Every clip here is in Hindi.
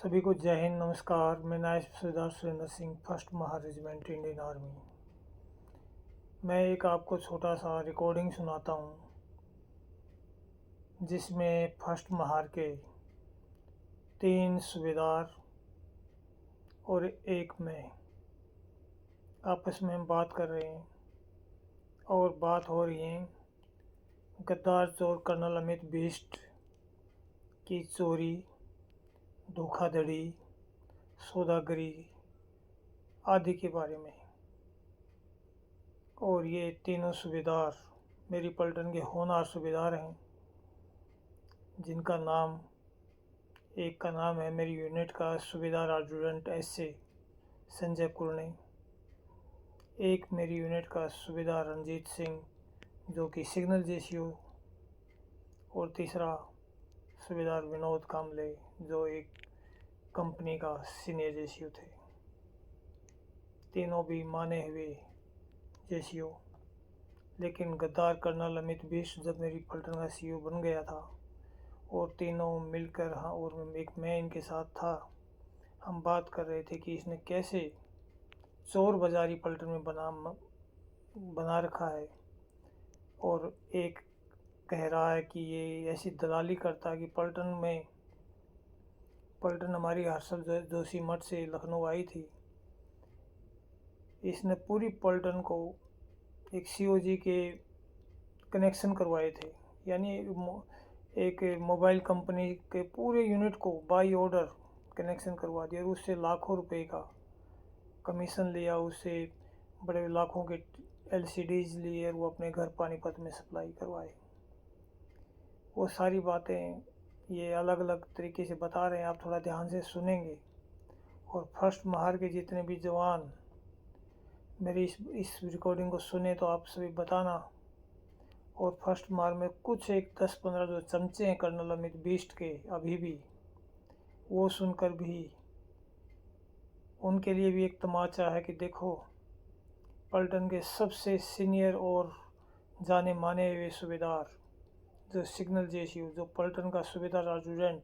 सभी को जय हिंद, नमस्कार। मैं नायब सूबेदार Surendra Singh, first Mahar regiment, Indian army. मैं एक आपको छोटा सा रिकॉर्डिंग सुनाता हूँ जिसमें फर्स्ट महार के 3 सूबेदार और एक मैं आपस में बात कर रहे हैं और बात हो रही है गद्दार चोर कर्नल अमित बिष्ट की चोरी, धोखाधड़ी, सौदागरी आदि के बारे में। और ये तीनों सूबेदार मेरी पलटन के होनहार सूबेदार हैं, जिनका नाम, एक का नाम है मेरी यूनिट का सूबेदार एडजुटेंट एसए संजय कुरने, एक मेरी यूनिट का सूबेदार रंजीत सिंह जो कि सिग्नल जेसीओ, और तीसरा सूबेदार विनोद कामले जो एक कंपनी का सीनियर जेसीओ थे। तीनों भी माने हुए जेसीओ। लेकिन गद्दार कर्नल अमित बिष्ट जब मेरी पलटन का सीईओ बन गया था और तीनों मिलकर, हाँ, और एक मैं इनके साथ था, हम बात कर रहे थे कि इसने कैसे चोर बाजारी पलटन में बना रखा है। और एक कह रहा है कि ये ऐसी दलाली करता है कि पलटन हमारी हर्षल जोशी मठ से लखनऊ आई थी, इसने पूरी पलटन को एक सीओजी के कनेक्शन करवाए थे। यानी एक मोबाइल कंपनी के पूरे यूनिट को बाई ऑर्डर कनेक्शन करवा दिया और उससे लाखों रुपए का कमीशन लिया, उससे बड़े लाखों के एलसीडीज लिए और वो अपने घर पानीपत में सप्लाई करवाए। वो सारी बातें ये अलग अलग तरीके से बता रहे हैं, आप थोड़ा ध्यान से सुनेंगे। और फर्स्ट महार के जितने भी जवान मेरी इस रिकॉर्डिंग को सुने तो आप सभी बताना। और फर्स्ट महार में कुछ एक 10-15 जो चमचे हैं कर्नल अमित बिष्ट के अभी भी, वो सुनकर भी उनके लिए भी एक तमाचा है कि देखो, पलटन के सबसे सीनियर और जाने माने हुए सूबेदार जो सिग्नल जेसीओ, जो पलटन का सूबेदार एडजुटेंट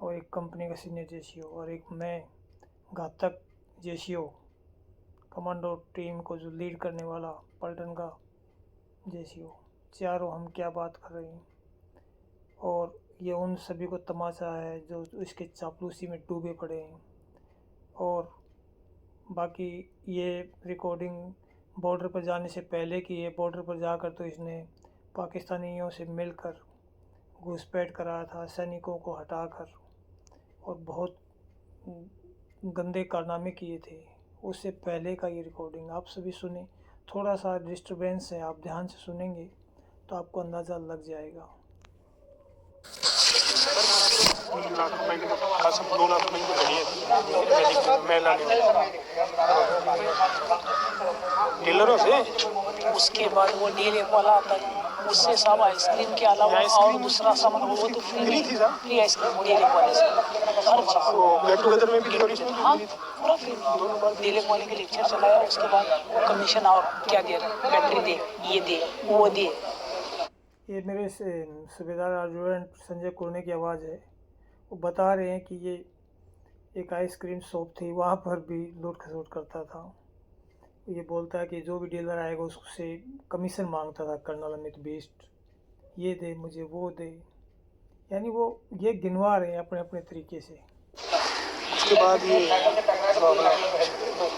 और एक कंपनी का सीनियर जेसीओ, और एक मैं घातक जेसीओ, कमांडो टीम को जो लीड करने वाला पलटन का जेसीओ, चारों हम क्या बात कर रहे हैं। और ये उन सभी को तमाचा है जो इसके चापलूसी में डूबे पड़े हैं। और बाकी ये रिकॉर्डिंग बॉर्डर पर जाने से पहले की है। बॉर्डर पर जाकर तो इसने पाकिस्तानियों से मिलकर घुसपैठ कराया था, सैनिकों को हटाकर, और बहुत गंदे कारनामे किए थे। उससे पहले का ये रिकॉर्डिंग आप सभी सुने। थोड़ा सा डिस्टरबेंस है, आप ध्यान से सुनेंगे तो आपको अंदाज़ा लग जाएगा। 2 लाख रुपए की घड़ी है डीलरों से। उसके बाद वो डील एक वाला आता है, उससे सब आइसक्रीम के अलावा और दूसरा सामान वो तो फ्री थी, फ्री आइसक्रीम डील एक वाले से हर चीज़। गेट टुगेदर में भी हाँ, पूरा फ्री। डील एक वाले के लेक्चर चलाया, उसके बाद कमीशन और क्या दे, बैटरी दे, ये दे, वो दे। ये मेरे सूबेदार एडजुटेंट संजय कुरने की आवाज़ है। वो बता रहे हैं कि ये एक आइसक्रीम शॉप थी, वहाँ पर भी लूट खसोट करता था। ये बोलता है कि जो भी डीलर आएगा उससे कमीशन मांगता था कर्नल अमित बिष्ट, ये दे मुझे, वो दे। यानी वो ये गिनवा रहे हैं अपने अपने तरीके से। उसके बाद ये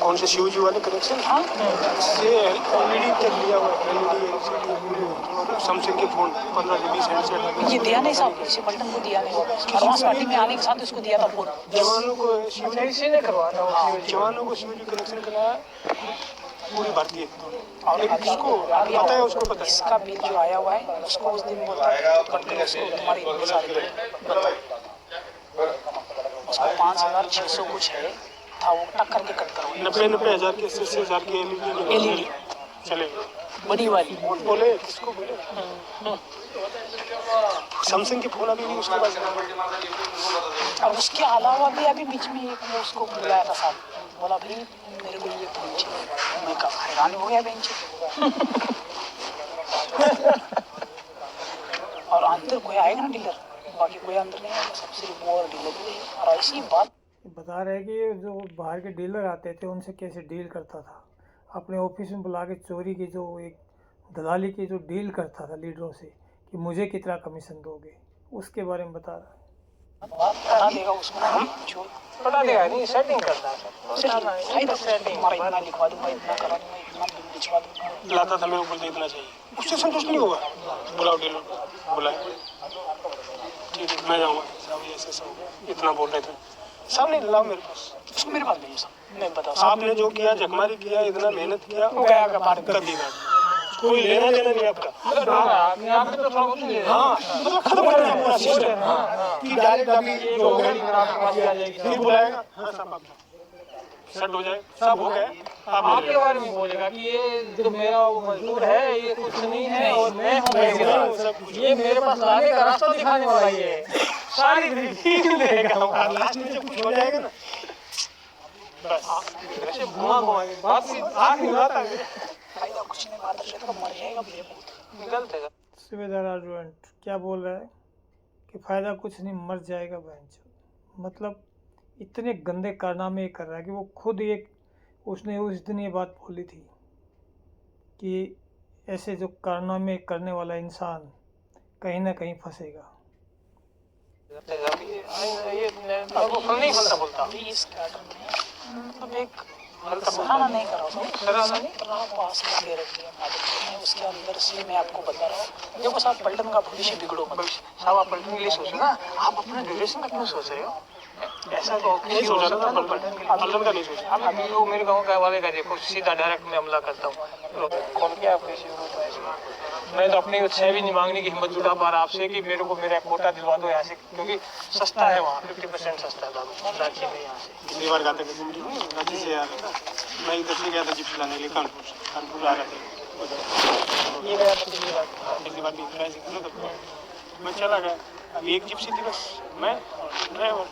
कौन से शिवजी वाले कनेक्शन से एलईडी तक लिया हुआ है। एलईडी सैमसंग के फ़ोन 15 से 20 हैंडसेट ये दिया नहीं साहब, इसे पलटन को दिया नहीं, एडवांस पार्टी में आने के साथ इसको दिया था फोन। जवानों को शिवजी कनेक्शन कराया, पूरी भर्ती है। और इसको पता है, उसको पता है इसका बिल जो आया हुआ है उसको उस दिन बोलता है कट के उसको तुम्हारी इतने सारे उसको 5,600 कुछ है था, वो टक्कर के कट करो। 90,000 के 80,000 के एलईडी चले बड़ी वाली। बोले किसको बोले सैमसंग के फोन अभी भी उसके पास। और उसके अलावा भी अभी बीच में एक वो उसको बुलाया था साहब, बोला भाई मेरे को ये फोन चाहिए। मैं कहा हैरान हो गया बेंच। और अंदर कोई आएगा ना डीलर, बाकी कोई अंदर नहीं आएगा, सब सिर्फ वो और डीलर ही है। और ऐसी बात बता रहे हैं कि ये जो बाहर के डीलर आते थे उनसे कैसे डील करता था, अपने ऑफिस में बुला के चोरी की जो एक दलाली की जो डील करता था लीडरों से कि मुझे कितना कमीशन दोगे, उसके बारे में बता रहा है। बात बता देगा उसको, हम छोड़ पता देगा नहीं, सेटिंग करता है सेटिंग तुम्हारा इतना लिखवा दूंगा, इतना करा दूंगा, इतना बिल भिजवा दूंगा। लाता था मेरे ऊपर तो इतना चाहिए, उससे संतुष्ट नहीं होगा। बुलाओ डीलर को, बुलाए, ठीक है मैं जाऊँगा साहब, ऐसे सब इतना बोल रहे थे साहब, नहीं लाओ मेरे पास, उसको मेरे पास भेजो साहब, मैं बता आपने जो किया, जखमारी किया, इतना मेहनत किया, वो गया का बात कर दी बात, कोई लेना देना नहीं आपका। हाँ मतलब खत्म कर देना पूरा सिस्टम कि डायरेक्ट अभी जो हो गया फिर बुलाएगा, हाँ सब सेट हो जाए, सब हो गया। आपके बारे में बोलेगा कि ये जो मेरा वो मजदूर है ये कुछ नहीं है और मैं हूँ मजदूर, ये मेरे पास लाने का रास्ता दिखाने वाला ये है। सारी लेगा लास्ट में जब कुछ हो जाएगा ना, बस ऐसे घुमा घुमा के बात आँख मिलाता है, फायदा कुछ नहीं, बात तो मर जाएगा भैया, बहुत निकलते हैं। सूबेदार अर्जुन क्या बोल रहा है कि फ़ायदा कुछ नहीं, मर जाएगा बहन। मतलब इतने गंदे कारनामे कर रहा है कि वो खुद एक उसने उस दिन ये बात बोली थी कि ऐसे जो कारनामे करने वाला इंसान कहीं ना कहीं फंसेगा। ये वो नहीं फलता बोलता, इस कैटर में मतलब एक सराहना नहीं कर रहा हूँ, सराहना नहीं कर रहा हूँ, पास करके रख दिया मैं उसके अंदर से। मैं आपको बता रहा हूँ, देखो साहब पलटन का भविष्य बिगड़ो मत। साहब आप पलटन के लिए सोचो ना, आप अपने ड्यूरेशन का क्यों सोच रहे हो? ऐसा तो नहीं सोचा था, पलटन का नहीं सोचा। अब अभी वो मेरे गाँव का वाले का देखो, सीधा डायरेक्ट में हमला करता हूँ। कौन क्या आपके मैं तो अपनी 6 भी नहीं मांगने की हिम्मत जुटा पा रहा आपसे कि मेरे को मेरा कोटा दिलवा दो यहाँ से, क्योंकि सस्ता है वहाँ, 50% सस्ता है रांची में यहाँ से। पिछली बार गाते थे रांची से यार, मैं इधर से गया था जिप लाने के लिए, कानपुर आ रहे थे, ये गया था पिछली बार, पिछली बार भी इतना ही था, मैं चला गया। अभी एक जिप्सी थी बस, मैं ड्राइवर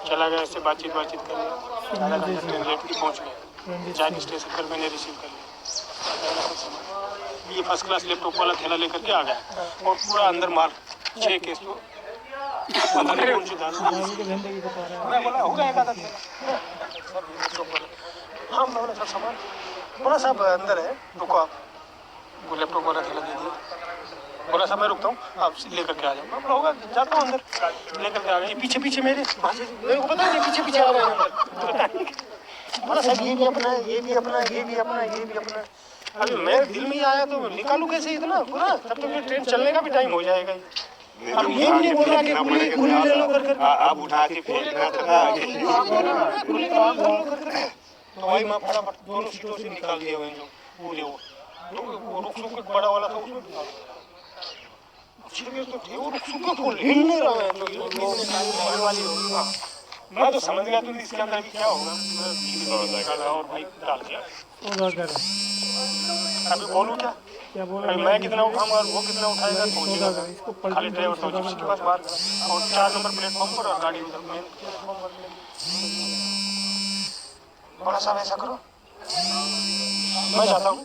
चला गया, ऐसे बातचीत कर लिया, आधा घंटा ट्रेन लेट की पहुँच गया, जाके स्टेशन पर मैंने रिसीव कर लिया। ये फर्स्ट क्लास लैपटॉप वाला थैला लेकर के आ गया और पूरा अंदर माल 6 केस तो अंदर कौन सी मैं बोला हो गया था हाँ, मैं बोला सर सामान, बोला साहब अंदर है, रुको आप, वो लैपटॉप वाला थैला दे दिया, बोला साहब मैं रुकता हूँ, आप लेकर के आ जाओ। मैं बोला होगा, जाता हूँ अंदर, लेकर के आ गए, पीछे पीछे मेरे को पता नहीं पीछे पीछे आ रहे हैं। बोला साहब ये भी अपना है, ये भी अपना है, ये भी अपना है, ये भी अपना है। अभी मेरे दिल में ही आया तो निकालू कैसे इतना पूरा, तब तक तो ट्रेन चलने का भी टाइम हो जाएगा। अब ये भी नहीं बोल रहा कि कुली ले लो कर आप उठा के तो भाई मैं फटाफट दोनों सीटों से निकाल दिए हुए जो पूरे वो रुक सुक बड़ा वाला था उसमें तो थे, वो रुक सुक को ले नहीं रहा है तो वाली होगी। मैं तो समझ गया तो इसके अंदर भी क्या होगा, मैं निकाला और भाई डाल दिया। अभी बोलूँ क्या बोला मैं कितना उठाऊंगा और वो कितना उठाएगा पहुंचेगा, खाली ड्राइवर तो जिसके पास बात और 4 नंबर प्लेटफॉर्म पर और गाड़ी उधर मेन प्लेटफॉर्म पर। बोला साहब ऐसा करो, मैं जाता हूँ,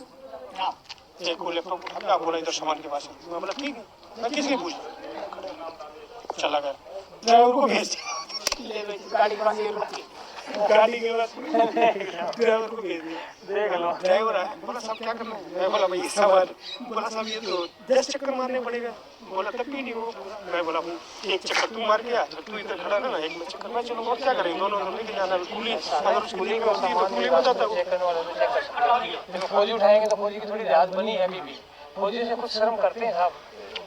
एक को लैपटॉप उठा के आप बोला इधर सामान के पास। मैं बोला ठीक है, मैं किसने पूछा, चला गया ड्राइवर को भेज दिया, गाड़ी के पास ड्राइवर को भेज दिया, देख लो ड्राइवर आया, बोला साहब क्या करना है, मैं बोला भाई सवाल, बोला साहब ये तो 10 चक्कर मारने पड़ेगा, बोला तब भी नहीं हो। मैं बोला भाई एक चक्कर तू मार गया, तू इधर खड़ा ना, एक में चक्कर मैं चलो और क्या करेंगे, दोनों लेके जाना कुली, अगर उस कुली में होती है तो कुली बताता हूँ। फौजी उठाएंगे तो फौजी की थोड़ी लिहाज बनी है अभी भी, फौजी से कुछ शर्म करते हैं साहब।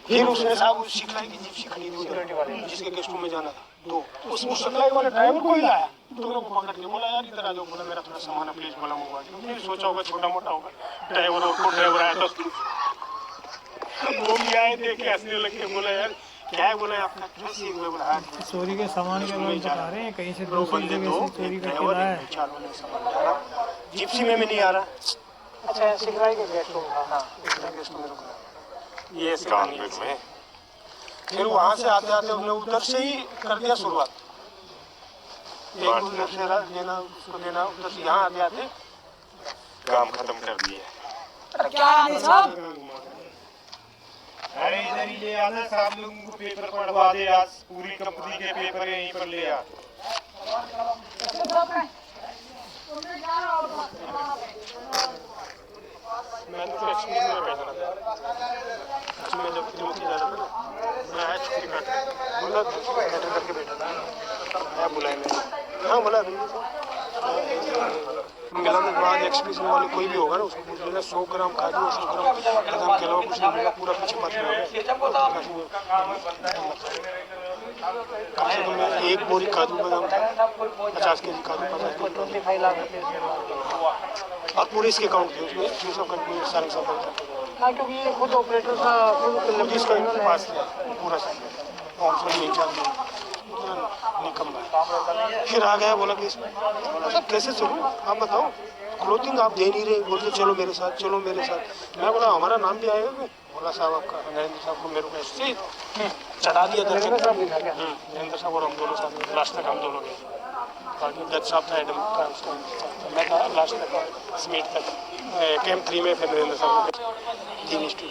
फिर उसने साहब उस सिखलाई की जिप्सी खड़ी थी सिक्योरिटी वाले जिसके गेस्ट रूम में जाना था, तो उस सिखलाई वाले ड्राइवर को ही लाया, दोनों को पकड़ के बोला यार इधर आ जाओ, बोला मेरा थोड़ा सामान है प्लीज, बोला मोबाइल, फिर सोचा होगा छोटा मोटा होगा, ड्राइवर और को ड्राइवर आया तो वो भी आए देखे हंसने लगे, बोला यार क्या है, बोला आपका क्या सीख हुआ, बोला चोरी के सामान के बारे में बता रहे हैं, कहीं से दूसरी जगह से चोरी करके लाया है। जिप्सी में नहीं आ रहा, अच्छा सिखलाई के गेस्ट रूम था, गेस्ट रूम में रुकना ये कानपुर में। फिर वहाँ से आते आते उसने उधर से ही कर दिया शुरुआत, एक उधर से लेना उसको देना, उधर से यहाँ आते आते काम खत्म कर दिया। क्या है साहब, अरे इधर ही ले आना, सब लोगों को पेपर पढ़वा दे आज, पूरी कंपनी के पेपर यहीं पर ले आ। मैंने तो एक्सक्यूज में भेजना था, मैं जब ड्यूटी जा रहा था मैं आया छुट्टी काट बोला कैटर करके बैठा था, मैं बुलाए मैंने, हाँ बोला मिला के बाद एक्सप्रेशन वाले कोई भी होगा ना उसको पूछ लेना 100 ग्राम काजू 100 ग्राम बादाम के अलावा कुछ नहीं मिला, पूरा पीछे मत कम से कम एक बोरी काजू बादाम था, 50 केजी काजू 50 केजी और पूरे इसके अकाउंट थे उसमें सब कंपनी सारे सब हाँ, क्योंकि ये खुद ऑपरेटर का खुद इसका पास था पूरा फॉर्म से नहीं चाहिए निकम्मा। फिर आ गया बोला कि इसमें मतलब कैसे चलूँ आप बताओ, क्लोथिंग आप दे नहीं रहे, बोलते चलो मेरे साथ चलो मेरे साथ। मैं बोला हमारा नाम भी आएगा क्या? बोला साहब आपका नरेंद्र साहब को मेरे को ऐसे चढ़ा दिया नरेंद्र साहब और हम दोनों साथ लास्ट तक हम दोनों गए, बाकी जज साहब था एडम था उसका, मैं था लास्ट तक स्मीट तक कैंप 3 में, फिर नरेंद्र साहब 3:2